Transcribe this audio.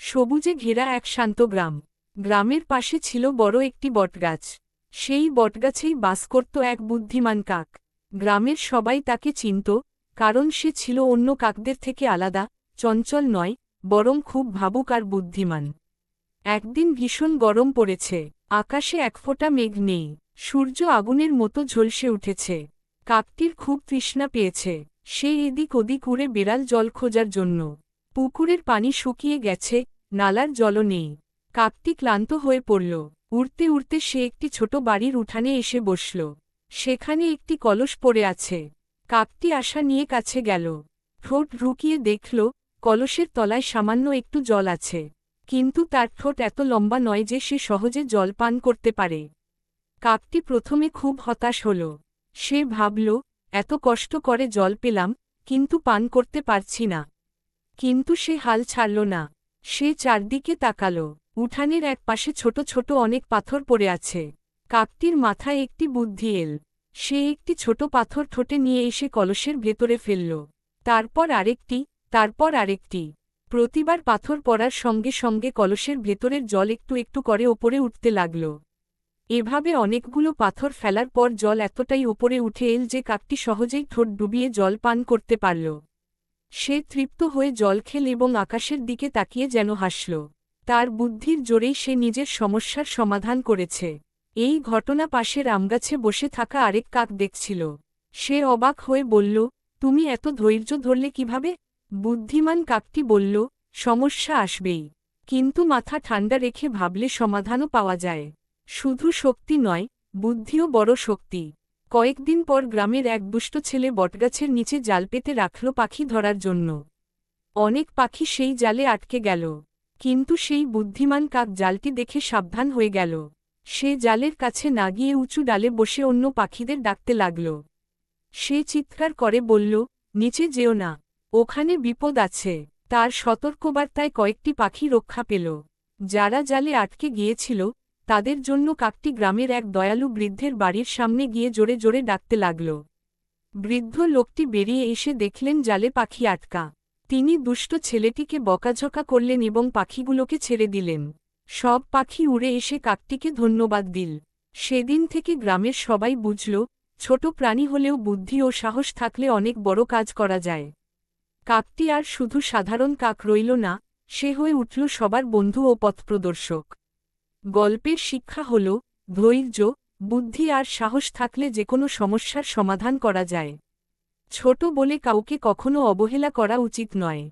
সবুজে ঘেরা এক শান্ত গ্রাম। গ্রামের পাশে ছিল বড় একটি বটগাছ। সেই বটগাছেই বাস করত এক বুদ্ধিমান কাক। গ্রামের সবাই তাকে চিনত, কারণ সে ছিল অন্য কাকদের থেকে আলাদা, চঞ্চল নয়, বরং খুব ভাবুক আর বুদ্ধিমান। একদিন ভীষণ গরম পড়েছে, আকাশে এক ফোঁটা মেঘ নেই, সূর্য আগুনের মতো ঝলসে উঠেছে। কাকটির খুব তৃষ্ণা পেয়েছে। সে এদিক ওদিক উড়ে বেড়াল জল খোঁজার জন্য। পুকুরের পানি শুকিয়ে গেছে, নালার জলও নেই। কাকটি ক্লান্ত হয়ে পড়ল। উড়তে উড়তে সে একটি ছোট বাড়ির উঠানে এসে বসল। সেখানে একটি কলস পড়ে আছে। কাকটি আশা নিয়ে কাছে গেল। ঠোঁট ঢুকিয়ে দেখল, কলসের তলায় সামান্য একটু জল আছে। কিন্তু তার ঠোঁট এত লম্বা নয় যে সে সহজে জল পান করতে পারে। কাকটি প্রথমে খুব হতাশ হল। সে ভাবল, এত কষ্ট করে জল পেলাম, কিন্তু পান করতে পারছি না। কিন্তু সে হাল ছাড়ল না। সে চারদিকে তাকাল। উঠানের এক পাশে ছোট ছোট অনেক পাথর পড়ে আছে। কাকটির মাথায় একটি বুদ্ধি এল। সে একটি ছোট পাথর ঠোঁটে নিয়ে এসে কলসের ভেতরে ফেলল। তারপর আরেকটি, তারপর আরেকটি। প্রতিবার পাথর পড়ার সঙ্গে সঙ্গে কলসের ভেতরের জল একটু একটু করে ওপরে উঠতে লাগল। এভাবে অনেকগুলো পাথর ফেলার পর জল এতটাই ওপরে উঠে এল যে কাকটি সহজেই ঠোঁট ডুবিয়ে জল পান করতে পারল। সে তৃপ্ত হয়ে জল খেল এবং আকাশের দিকে তাকিয়ে যেন হাসল। তার বুদ্ধির জোরেই সে নিজের সমস্যার সমাধান করেছে। এই ঘটনা পাশের আমগাছে বসে থাকা আরেক কাক দেখছিল। সে অবাক হয়ে বলল, তুমি এত ধৈর্য ধরলে কিভাবে? বুদ্ধিমান কাকটি বলল, সমস্যা আসবেই, কিন্তু মাথা ঠান্ডা রেখে ভাবলে সমাধানও পাওয়া যায়। শুধু শক্তি নয়, বুদ্ধিও বড় শক্তি। কয়েকদিন পর গ্রামের এক দুষ্ট ছেলে বটগাছের নিচে জাল পেতে রাখল পাখি ধরার জন্য। অনেক পাখি সেই জালে আটকে গেল। কিন্তু সেই বুদ্ধিমান কাক জালটি দেখে সাবধান হয়ে গেল। সে জালের কাছে না গিয়ে উঁচু ডালে বসে অন্য পাখিদের ডাকতে লাগল। সে চিৎকার করে বলল, নিচে যেও না, ওখানে বিপদ আছে। তার সতর্কবার্তায় কয়েকটি পাখি রক্ষা পেল। যারা জালে আটকে গিয়েছিল, তাদের জন্য কাকটি গ্রামের এক দয়ালু বৃদ্ধের বাড়ির সামনে গিয়ে জোরে জোরে ডাকতে লাগল। বৃদ্ধ লোকটি বেরিয়ে এসে দেখলেন জালে পাখি আটকা। তিনি দুষ্ট ছেলেটিকে বকাঝকা করলেন এবং পাখিগুলোকে ছেড়ে দিলেন। সব পাখি উড়ে এসে কাকটিকে ধন্যবাদ দিল। সেদিন থেকে গ্রামের সবাই বুঝল, ছোট প্রাণী হলেও বুদ্ধি ও সাহস থাকলে অনেক বড় কাজ করা যায়। কাকটি আর শুধু সাধারণ কাক রইল না, সে হয়ে উঠল সবার বন্ধু ও পথপ্রদর্শক। গল্পের শিক্ষা হল, ধৈর্য, বুদ্ধি আর সাহস থাকলে যেকোনো সমস্যার সমাধান করা যায়। ছোট বলে কাউকে কখনো অবহেলা করা উচিত নয়।